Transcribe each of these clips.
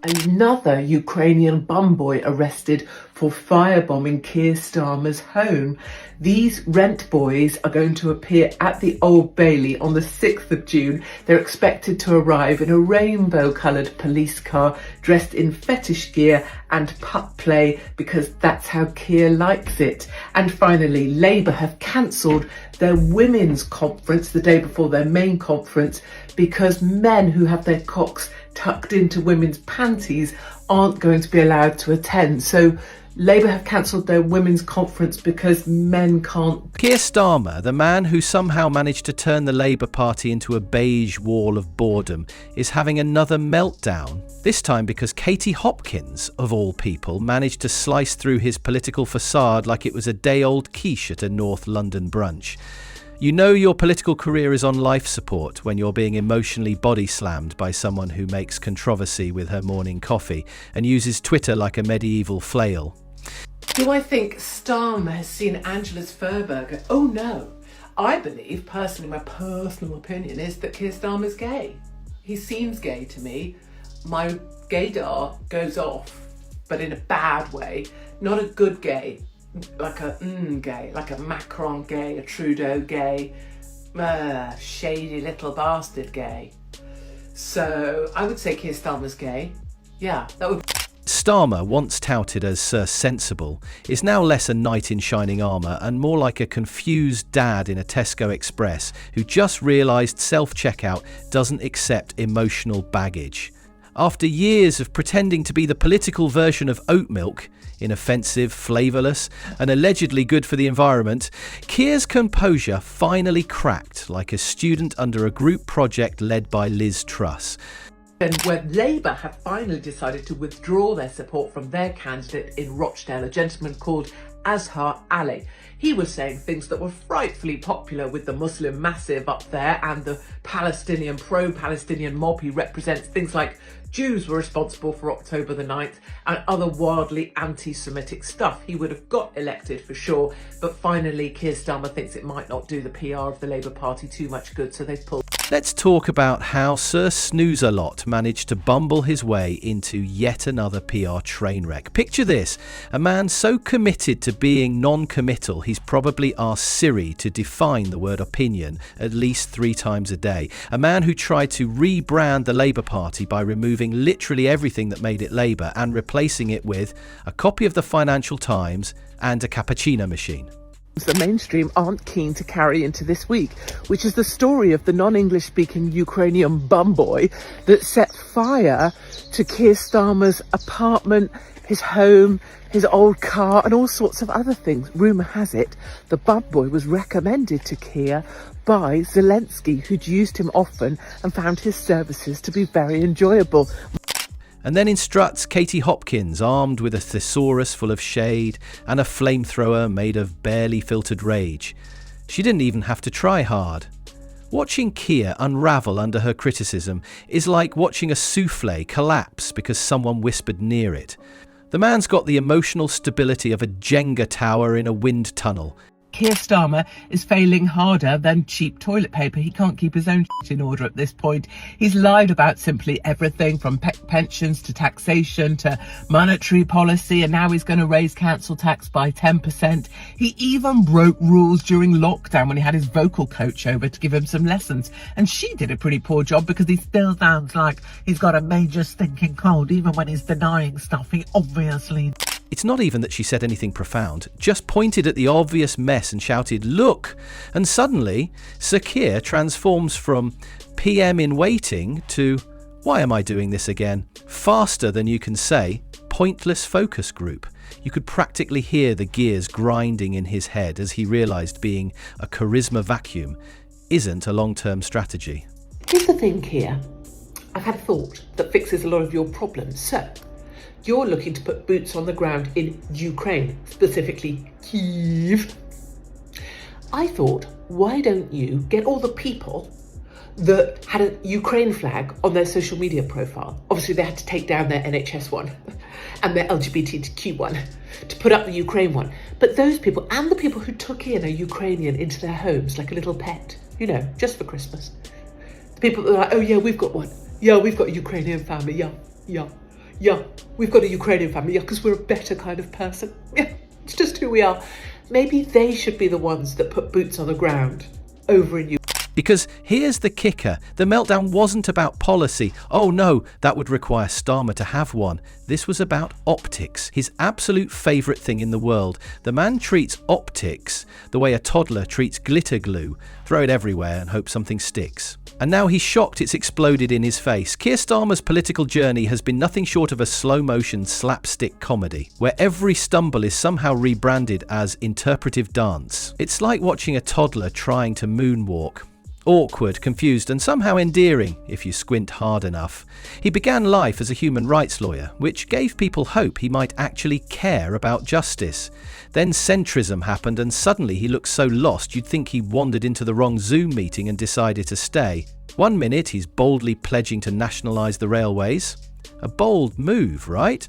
Another Ukrainian bumboy arrested for firebombing Keir Starmer's home. These rent boys are going to appear at the Old Bailey on the 6th of June. They're expected to arrive in a rainbow-coloured police car dressed in fetish gear and pup play because that's how Keir likes it. And finally, Labour have cancelled their women's conference the day before their main conference because men who have their cocks tucked into women's panties aren't going to be allowed to attend. So Labour have cancelled their women's conference because men can't. Keir Starmer, the man who somehow managed to turn the Labour Party into a beige wall of boredom, is having another meltdown. This time because Katie Hopkins, of all people, managed to slice through his political facade like it was a day-old quiche at a North London brunch. You know your political career is on life support when you're being emotionally body slammed by someone who makes controversy with her morning coffee and uses Twitter like a medieval flail. Do I think Starmer has seen Angela's Furburger? Oh no. I believe, personally, my personal opinion is that Keir Starmer's gay. He seems gay to me. My gaydar goes off, but in a bad way, not a good gay. Like a gay, like a Macron gay, a Trudeau gay, shady little bastard gay. So I would say Keir Starmer's gay. Yeah, that would. Starmer, once touted as Sir Sensible, is now less a knight in shining armour and more like a confused dad in a Tesco Express who just realised self-checkout doesn't accept emotional baggage. After years of pretending to be the political version of oat milk, inoffensive, flavourless, and allegedly good for the environment, Keir's composure finally cracked like a student under a group project led by Liz Truss. And when Labour have finally decided to withdraw their support from their candidate in Rochdale, a gentleman called Azhar Ali. He was saying things that were frightfully popular with the Muslim massive up there and the Palestinian, pro-Palestinian mob he represents. Things like Jews were responsible for October the 9th and other wildly anti-Semitic stuff. He would have got elected for sure, but finally Keir Starmer thinks it might not do the PR of the Labour Party too much good, so they've pulled. Let's talk about how Sir Snoozer-Lot managed to bumble his way into yet another PR train wreck. Picture this, a man so committed to being non-committal he's probably asked Siri to define the word opinion at least 3 times a day. A man who tried to rebrand the Labour Party by removing literally everything that made it Labour and replacing it with a copy of the Financial Times and a cappuccino machine. The mainstream aren't keen to carry into this week, which is the story of the non-English speaking Ukrainian bumboy that set fire to Keir Starmer's apartment, his home, his old car and all sorts of other things. Rumour has it the bumboy was recommended to Keir by Zelensky, who'd used him often and found his services to be very enjoyable. And then in struts Katie Hopkins, armed with a thesaurus full of shade and a flamethrower made of barely filtered rage. She didn't even have to try hard. Watching Keir unravel under her criticism is like watching a souffle collapse because someone whispered near it. The man's got the emotional stability of a Jenga tower in a wind tunnel. Keir Starmer is failing harder than cheap toilet paper. He can't keep his own shit in order at this point. He's lied about simply everything from pensions to taxation to monetary policy, and now he's going to raise council tax by 10%. He even broke rules during lockdown when he had his vocal coach over to give him some lessons, and she did a pretty poor job because he still sounds like he's got a major stinking cold even when he's denying stuff he obviously. It's not even that she said anything profound, just pointed at the obvious mess and shouted, "Look!" And suddenly, Sir Keir transforms from PM in waiting to, "Why am I doing this again?" Faster than you can say, pointless focus group. You could practically hear the gears grinding in his head as he realised being a charisma vacuum isn't a long-term strategy. Here's the thing, Keir. I've had a thought that fixes a lot of your problems. So, you're looking to put boots on the ground in Ukraine, specifically Kyiv. I thought, why don't you get all the people that had a Ukraine flag on their social media profile? Obviously, they had to take down their NHS one and their LGBTQ one to put up the Ukraine one. But those people and the people who took in a Ukrainian into their homes like a little pet, you know, just for Christmas. The people that are like, oh yeah, we've got one. Yeah, we've got a Ukrainian family. Yeah. Yeah, we've got a Ukrainian family, yeah, because we're a better kind of person. Yeah, it's just who we are. Maybe they should be the ones that put boots on the ground over in Ukraine. Because here's the kicker, the meltdown wasn't about policy. Oh no, that would require Starmer to have one. This was about optics, his absolute favourite thing in the world. The man treats optics the way a toddler treats glitter glue. Throw it everywhere and hope something sticks. And now he's shocked it's exploded in his face. Keir Starmer's political journey has been nothing short of a slow-motion slapstick comedy, where every stumble is somehow rebranded as interpretive dance. It's like watching a toddler trying to moonwalk. Awkward, confused, and somehow endearing, if you squint hard enough. He began life as a human rights lawyer, which gave people hope he might actually care about justice. Then centrism happened, and suddenly he looked so lost you'd think he wandered into the wrong Zoom meeting and decided to stay. 1 minute he's boldly pledging to nationalise the railways. A bold move, right?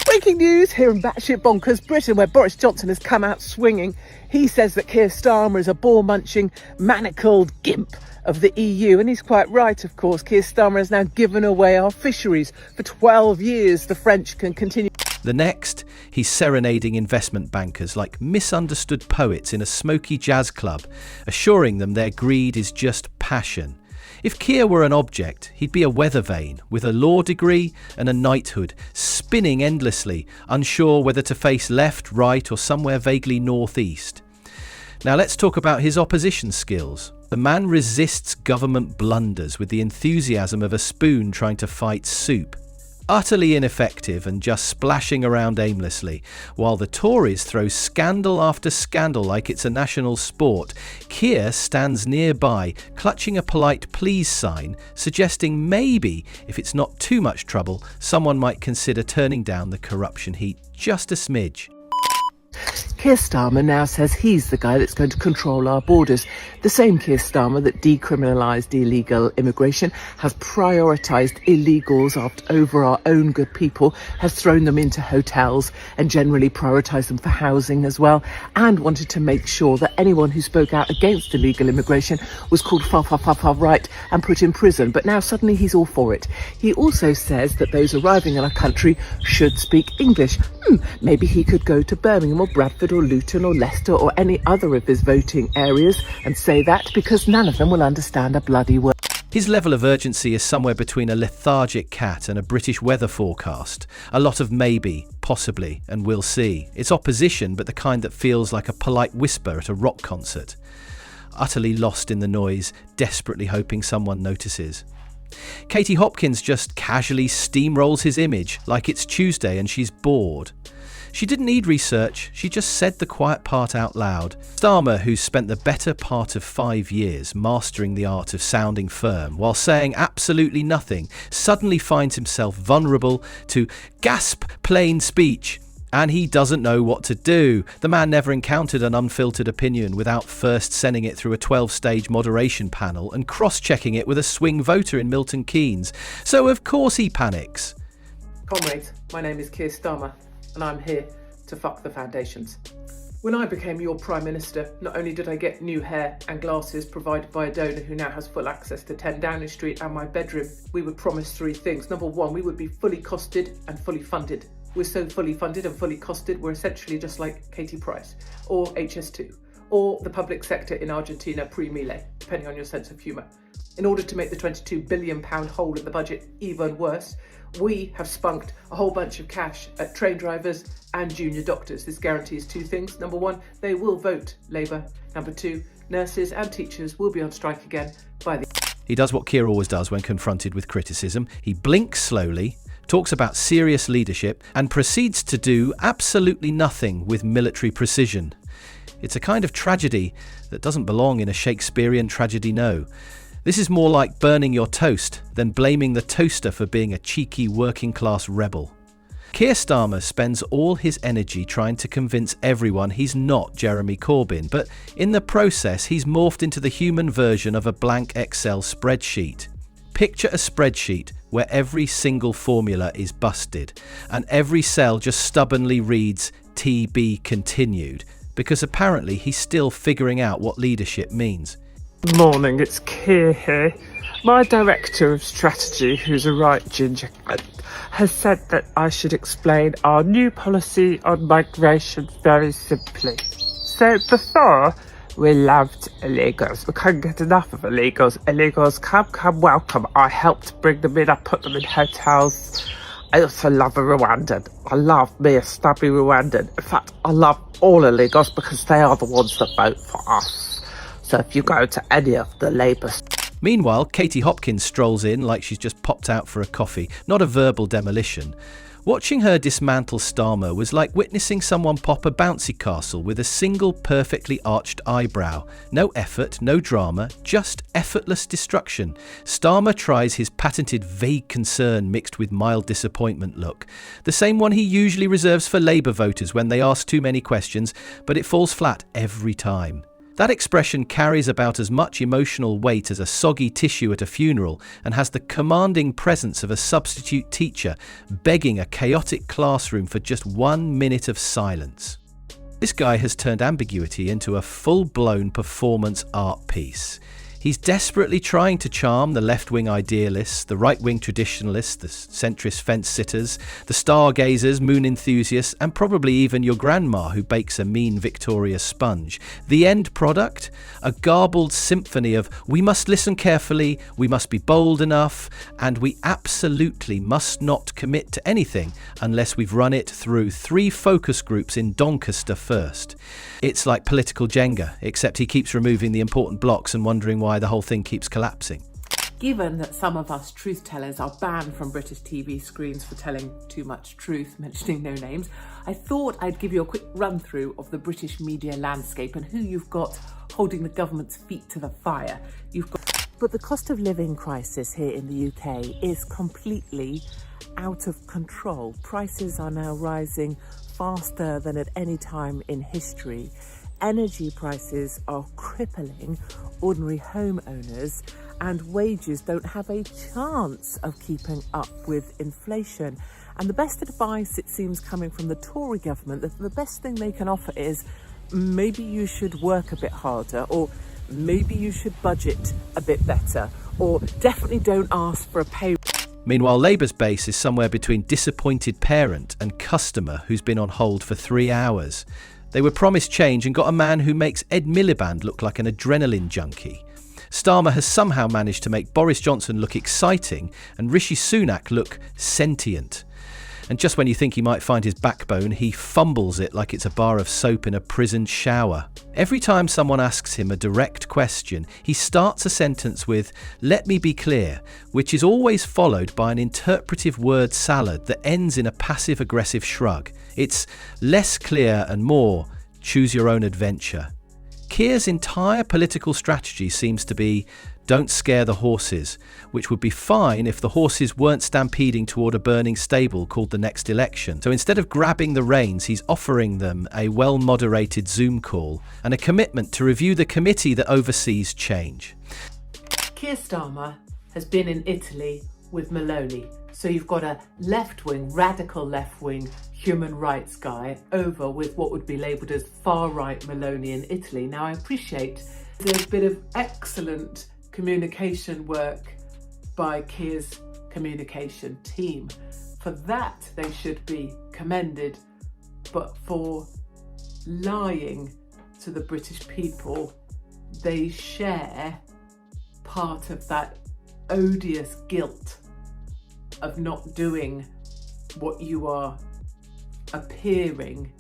Breaking news here in batshit bonkers Britain, where Boris Johnson has come out swinging. He says that Keir Starmer is a ball-munching, manacled gimp of the EU. And he's quite right, of course. Keir Starmer has now given away our fisheries. For 12 years, the French can continue. The next, he's serenading investment bankers like misunderstood poets in a smoky jazz club, assuring them their greed is just passion. If Keir were an object, he'd be a weather vane with a law degree and a knighthood, spinning endlessly, unsure whether to face left, right, or somewhere vaguely northeast. Now let's talk about his opposition skills. The man resists government blunders with the enthusiasm of a spoon trying to fight soup. Utterly ineffective and just splashing around aimlessly. While the Tories throw scandal after scandal like it's a national sport, Keir stands nearby, clutching a polite please sign, suggesting maybe, if it's not too much trouble, someone might consider turning down the corruption heat just a smidge. Keir Starmer now says he's the guy that's going to control our borders. The same Keir Starmer that decriminalised illegal immigration, has prioritised illegals over our own good people, has thrown them into hotels and generally prioritised them for housing as well, and wanted to make sure that anyone who spoke out against illegal immigration was called far right and put in prison. But now suddenly he's all for it. He also says that those arriving in our country should speak English. Maybe he could go to Birmingham or Bradford or Luton or Leicester or any other of his voting areas and say that, because none of them will understand a bloody word. His level of urgency is somewhere between a lethargic cat and a British weather forecast. A lot of maybe, possibly, and we'll see. It's opposition, but the kind that feels like a polite whisper at a rock concert. Utterly lost in the noise, desperately hoping someone notices. Katie Hopkins just casually steamrolls his image like it's Tuesday and she's bored. She didn't need research, she just said the quiet part out loud. Starmer, who's spent the better part of 5 years mastering the art of sounding firm while saying absolutely nothing, suddenly finds himself vulnerable to gasp plain speech. And he doesn't know what to do. The man never encountered an unfiltered opinion without first sending it through a 12-stage moderation panel and cross-checking it with a swing voter in Milton Keynes. So of course he panics. Comrades, my name is Keir Starmer, and I'm here to fuck the foundations. When I became your Prime Minister, not only did I get new hair and glasses provided by a donor who now has full access to 10 Downing Street and my bedroom, we would promise 3 things. Number 1, we would be fully costed and fully funded. We're so fully funded and fully costed, we're essentially just like Katie Price, or HS2, or the public sector in Argentina pre-Milei, depending on your sense of humour. In order to make the £22 billion hole in the budget even worse, we have spunked a whole bunch of cash at train drivers and junior doctors. This guarantees 2 things. Number 1, they will vote Labour. Number 2, nurses and teachers will be on strike again by the... He does what Keir always does when confronted with criticism. He blinks slowly, talks about serious leadership, and proceeds to do absolutely nothing with military precision. It's a kind of tragedy that doesn't belong in a Shakespearean tragedy, no. This is more like burning your toast than blaming the toaster for being a cheeky working-class rebel. Keir Starmer spends all his energy trying to convince everyone he's not Jeremy Corbyn, but in the process he's morphed into the human version of a blank Excel spreadsheet. Picture a spreadsheet where every single formula is busted and every cell just stubbornly reads TB continued, because apparently he's still figuring out what leadership means. Morning, it's Keir here. My director of strategy, who's a right ginger, has said that I should explain our new policy on migration very simply. So before, we loved illegals. We couldn't get enough of illegals. Illegals, come, welcome. I helped bring them in. I put them in hotels. I also love a Rwandan. I love me a stubby Rwandan. In fact, I love all illegals because they are the ones that vote for us. So if you go to any of the Labour... Meanwhile, Katie Hopkins strolls in like she's just popped out for a coffee, not a verbal demolition. Watching her dismantle Starmer was like witnessing someone pop a bouncy castle with a single perfectly arched eyebrow. No effort, no drama, just effortless destruction. Starmer tries his patented vague concern mixed with mild disappointment look. The same one he usually reserves for Labour voters when they ask too many questions, but it falls flat every time. That expression carries about as much emotional weight as a soggy tissue at a funeral and has the commanding presence of a substitute teacher begging a chaotic classroom for just 1 minute of silence. This guy has turned ambiguity into a full-blown performance art piece. He's desperately trying to charm the left-wing idealists, the right-wing traditionalists, the centrist fence-sitters, the stargazers, moon enthusiasts, and probably even your grandma who bakes a mean Victoria sponge. The end product? A garbled symphony of we must listen carefully, we must be bold enough, and we absolutely must not commit to anything unless we've run it through 3 focus groups in Doncaster first. It's like political Jenga, except he keeps removing the important blocks and wondering why the whole thing keeps collapsing. Given that some of us truth tellers are banned from British TV screens for telling too much truth, mentioning no names, I thought I'd give you a quick run through of the British media landscape and who you've got holding the government's feet to the fire. But the cost of living crisis here in the UK is completely out of control. Prices are now rising faster than at any time in history. Energy prices are crippling ordinary homeowners, and wages don't have a chance of keeping up with inflation. And the best advice, it seems, coming from the Tory government, that the best thing they can offer is maybe you should work a bit harder, or maybe you should budget a bit better, or definitely don't ask for a pay. Meanwhile, Labour's base is somewhere between disappointed parent and customer who's been on hold for 3 hours. They were promised change and got a man who makes Ed Miliband look like an adrenaline junkie. Starmer has somehow managed to make Boris Johnson look exciting and Rishi Sunak look sentient. And just when you think he might find his backbone, he fumbles it like it's a bar of soap in a prison shower. Every time someone asks him a direct question, he starts a sentence with, "Let me be clear," which is always followed by an interpretive word salad that ends in a passive-aggressive shrug. It's less clear and more choose your own adventure. Keir's entire political strategy seems to be don't scare the horses, which would be fine if the horses weren't stampeding toward a burning stable called the next election. So instead of grabbing the reins, he's offering them a well-moderated Zoom call and a commitment to review the committee that oversees change. Keir Starmer has been in Italy with Meloni. So you've got a left-wing, radical left-wing human rights guy over with what would be labelled as far-right Meloni in Italy. Now, I appreciate there's a bit of excellent communication work by Keir's communication team. For that, they should be commended. But for lying to the British people, they share part of that odious guilt of not doing what you are appearing.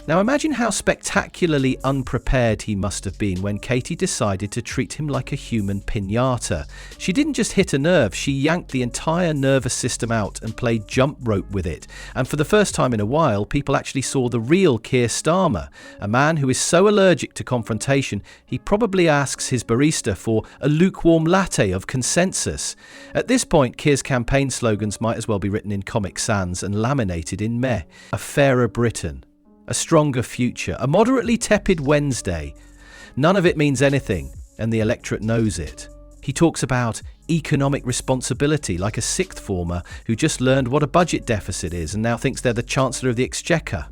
Now imagine how spectacularly unprepared he must have been when Katie decided to treat him like a human piñata. She didn't just hit a nerve, she yanked the entire nervous system out and played jump rope with it. And for the first time in a while, people actually saw the real Keir Starmer, a man who is so allergic to confrontation, he probably asks his barista for a lukewarm latte of consensus. At this point, Keir's campaign slogans might as well be written in Comic Sans and laminated in meh. A fairer Britain. A stronger future, a moderately tepid Wednesday. None of it means anything, and the electorate knows it. He talks about economic responsibility like a sixth former who just learned what a budget deficit is and now thinks they're the Chancellor of the Exchequer.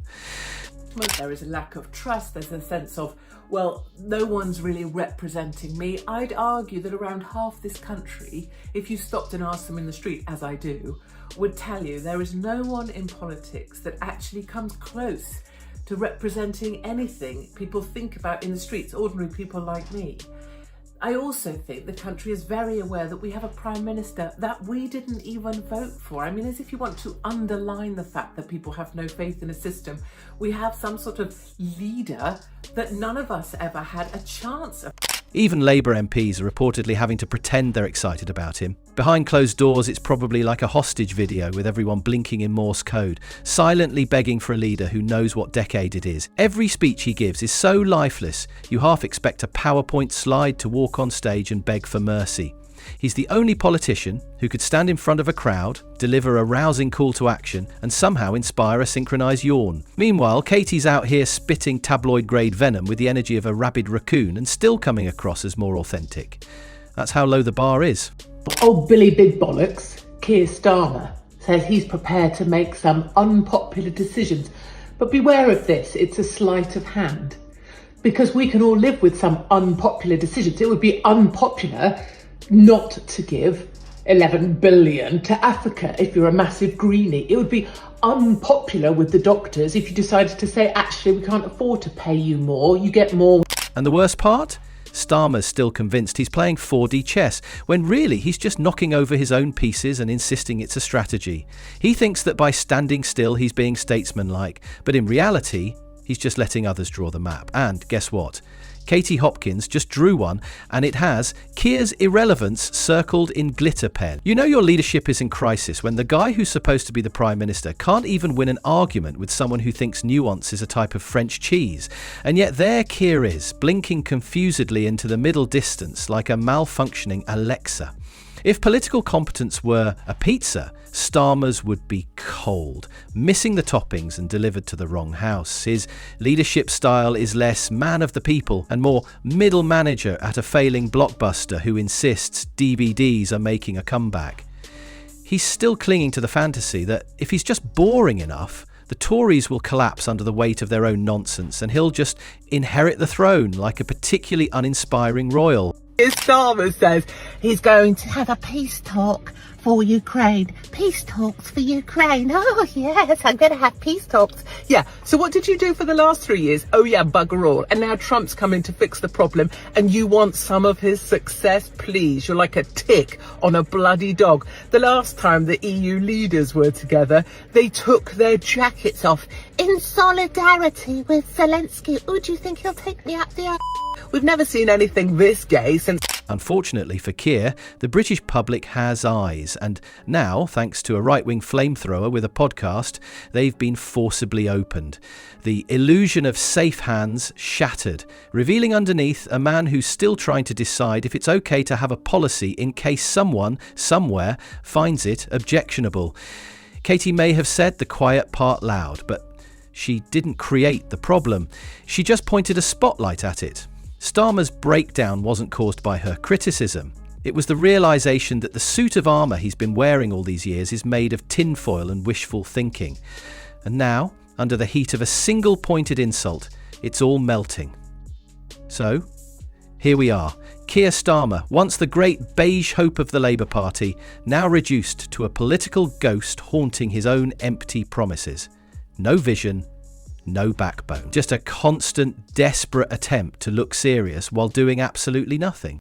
Well, there is a lack of trust, there's a sense of Well, no one's really representing me. I'd argue that around half this country, if you stopped and asked them in the street, as I do, would tell you there is no one in politics that actually comes close to representing anything people think about in the streets, ordinary people like me. I also think the country is very aware that we have a Prime Minister that we didn't even vote for. I mean, as if you want to underline the fact that people have no faith in a system, we have some sort of leader that none of us ever had a chance of. Even Labour MPs are reportedly having to pretend they're excited about him. Behind closed doors, it's probably like a hostage video with everyone blinking in Morse code, silently begging for a leader who knows what decade it is. Every speech he gives is so lifeless, you half expect a PowerPoint slide to walk on stage and beg for mercy. He's the only politician who could stand in front of a crowd, deliver a rousing call to action, and somehow inspire a synchronised yawn. Meanwhile, Katie's out here spitting tabloid-grade venom with the energy of a rabid raccoon and still coming across as more authentic. That's how low the bar is. Old Billy Big Bollocks, Keir Starmer, says he's prepared to make some unpopular decisions. But beware of this, it's a sleight of hand. Because we can all live with some unpopular decisions. It would be unpopular not to give 11 billion to Africa if you're a massive greenie. It would be unpopular with the doctors if you decided to say, actually, we can't afford to pay you more, you get more. And the worst part? Starmer's still convinced he's playing 4D chess, when really he's just knocking over his own pieces and insisting it's a strategy. He thinks that by standing still he's being statesmanlike, but in reality, he's just letting others draw the map. And guess what? Katie Hopkins just drew one, and it has Keir's irrelevance circled in glitter pen. You know your leadership is in crisis when the guy who's supposed to be the Prime Minister can't even win an argument with someone who thinks nuance is a type of French cheese. And yet there Keir is, blinking confusedly into the middle distance like a malfunctioning Alexa. If political competence were a pizza, Starmer's would be cold, missing the toppings and delivered to the wrong house. His leadership style is less man of the people and more middle manager at a failing blockbuster who insists DVDs are making a comeback. He's still clinging to the fantasy that if he's just boring enough, the Tories will collapse under the weight of their own nonsense and he'll just inherit the throne like a particularly uninspiring royal. Starmer says he's going to have a peace talk for Ukraine. Peace talks for Ukraine. Oh, yes, I'm going to have peace talks. yeah, so what did you do for the last 3 years? Oh yeah, bugger all. And now Trump's coming to fix the problem and you want some of his success? Please, you're like a tick on a bloody dog. The last time the EU leaders were together, they took their jackets off. In solidarity with Zelensky. Oh, do you think he'll take me up the We've never seen anything this gay since... Unfortunately for Keir, the British public has eyes, and now, thanks to a right-wing flamethrower with a podcast, they've been forcibly opened. The illusion of safe hands shattered, revealing underneath a man who's still trying to decide if it's okay to have a policy in case someone, somewhere, finds it objectionable. Katie may have said the quiet part loud, but she didn't create the problem. She just pointed a spotlight at it. Starmer's breakdown wasn't caused by her criticism. It was the realisation that the suit of armour he's been wearing all these years is made of tinfoil and wishful thinking. And now, under the heat of a single pointed insult, it's all melting. So, here we are. Keir Starmer, once the great beige hope of the Labour Party, now reduced to a political ghost haunting his own empty promises. No vision, no backbone. Just a constant, desperate attempt to look serious while doing absolutely nothing.